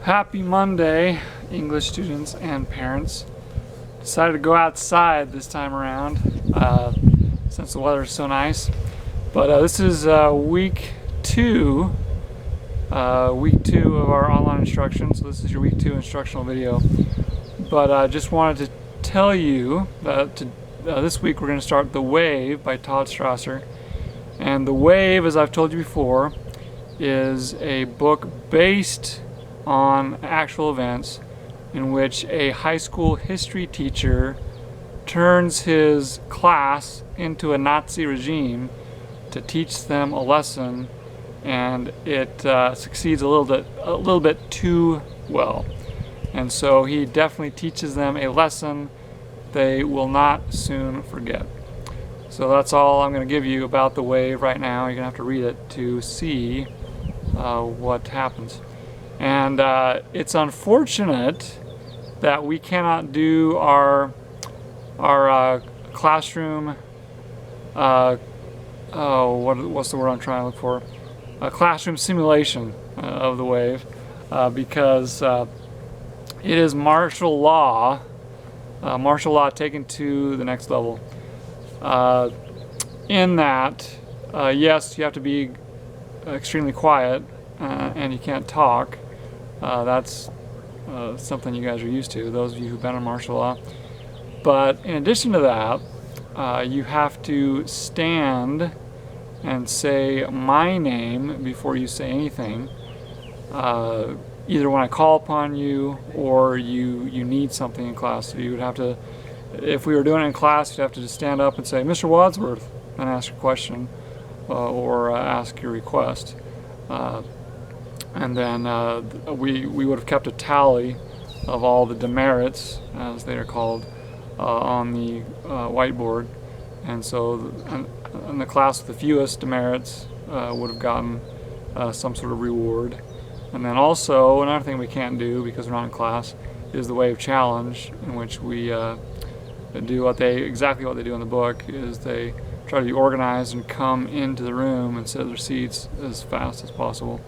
Happy Monday, English students and parents. Decided to go outside this time around since the weather is so nice. But this is week two of our online instruction. So this is your week 2 instructional video. But I just wanted to tell you that this week we're going to start The Wave by Todd Strasser. And The Wave, as I've told you before, is a book based on actual events in which a high school history teacher turns his class into a Nazi regime to teach them a lesson, and it succeeds a little bit too well. And so he definitely teaches them a lesson they will not soon forget. So that's all I'm going to give you about The Wave right now. You're going to have to read it to see what happens. And it's unfortunate that we cannot do our classroom, what's the word I'm trying to look for? A classroom simulation of The Wave, because it is martial law taken to the next level. In that, yes, you have to be extremely quiet and you can't talk. That's something you guys are used to, those of you who've been in martial law. But in addition to that, you have to stand and say my name before you say anything, either when I call upon you or you need something in class. So you would have to, if we were doing it in class, you'd have to just stand up and say, Mr. Wadsworth, and ask a question or ask your request. And then we would have kept a tally of all the demerits, as they are called, on the whiteboard. And so in the class with the fewest demerits would have gotten some sort of reward. And then also, another thing we can't do because we're not in class is the Wave Challenge, in which we do exactly what they do in the book, is they try to be organized and come into the room and sit at their seats as fast as possible.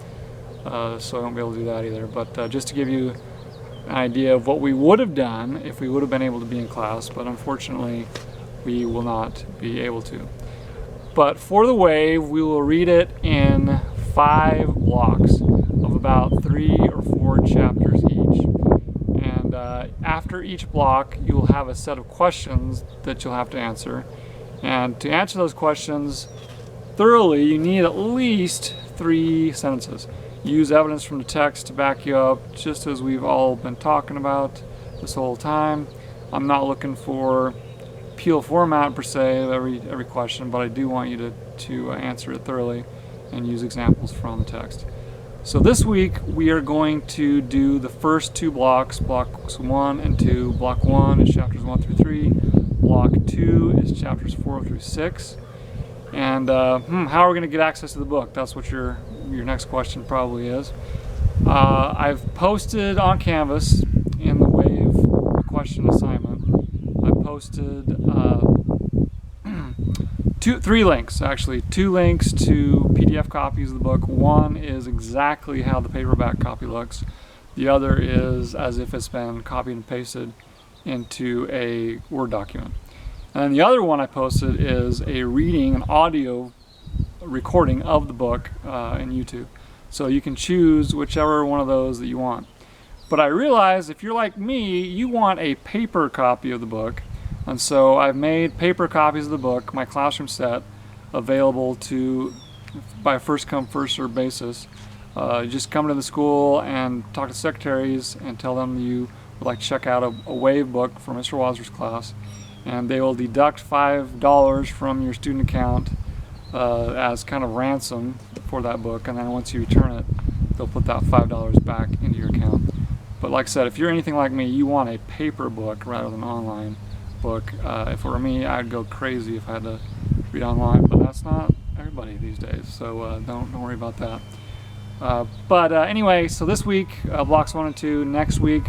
So I won't be able to do that either. But just to give you an idea of what we would have done if we would have been able to be in class, but unfortunately we will not be able to. But for The Wave, we will read it in 5 blocks of about 3 or 4 chapters each. And after each block, you will have a set of questions that you'll have to answer. And to answer those questions thoroughly, you need at least 3 sentences. Use evidence from the text to back you up, just as we've all been talking about this whole time. I'm not looking for appeal format per se of every question, but I do want you to answer it thoroughly and use examples from the text. So this week we are going to do the first 2 blocks, blocks 1 and 2. Block 1 is chapters 1 through 3. Block 2 is chapters 4 through 6. And how are we going to get access to the book? That's what your next question probably is. I've posted on Canvas in the Wave question assignment. I posted 3 links, actually. 2 links to PDF copies of the book. One is exactly how the paperback copy looks. The other is as if it's been copied and pasted into a Word document. And then the other one I posted is an audio recording of the book in YouTube. So you can choose whichever one of those that you want. But I realize if you're like me, you want a paper copy of the book. And so I've made paper copies of the book, my classroom set, available by a first come, first served basis. You just come to the school and talk to secretaries and tell them you would like to check out a Wave book for Mr. Wadsworth's class. And they will deduct $5 from your student account as kind of ransom for that book, and then once you return it, they'll put that $5 back into your account. But like I said, if you're anything like me, you want a paper book rather than an online book. If it were me, I'd go crazy if I had to read online, but that's not everybody these days, so don't worry about that. But anyway, so this week, blocks 1 and 2. Next week,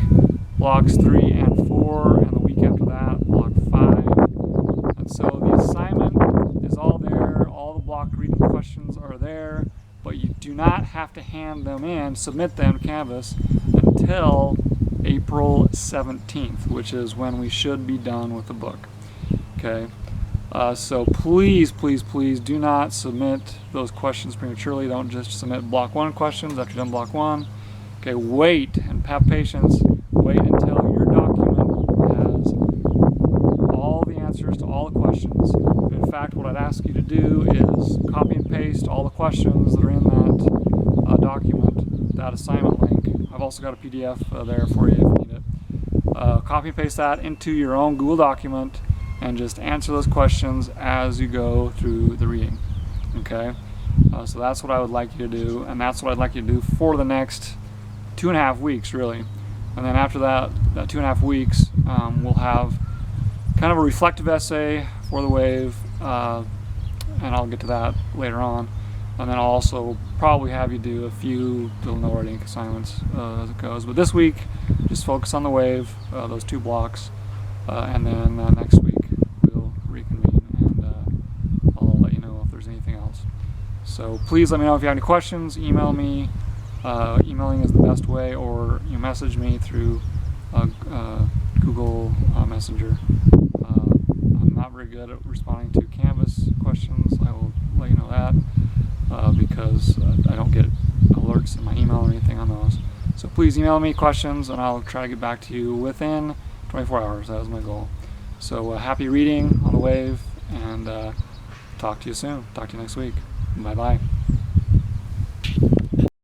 blocks 3 and 4, and the week after that, block 5. And so the assignment is all there, all the block reading questions are there, but you do not have to hand them in, submit them to Canvas, until April 17th, which is when we should be done with the book. Okay, so please do not submit those questions prematurely. Don't just submit block 1 questions after you've done block 1. Okay, wait and have patience. Wait until your document has all the answers to all the questions. In fact, what I'd ask you to do is copy and paste all the questions that are in that document, that assignment link. I've also got a PDF there for you if you need it. Copy and paste that into your own Google document and just answer those questions as you go through the reading. Okay, so that's what I would like you to do, and that's what I'd like you to do for the next 2.5 weeks, really. And then after that 2.5 weeks, we'll have kind of a reflective essay for the wave, and I'll get to that later on. And then I'll also probably have you do a few little no word ink assignments as it goes. But this week, just focus on the wave, those 2 blocks, and then next week we'll reconvene, and I'll let you know if there's anything else. So please let me know if you have any questions. Email me. Emailing is the best way, or you message me through Google Messenger. I'm not very good at responding to Canvas questions. I will let you know that because I don't get alerts in my email or anything on those. So please email me questions, and I'll try to get back to you within 24 hours. That is my goal. So happy reading on the wave, and talk to you soon. Talk to you next week. Bye-bye.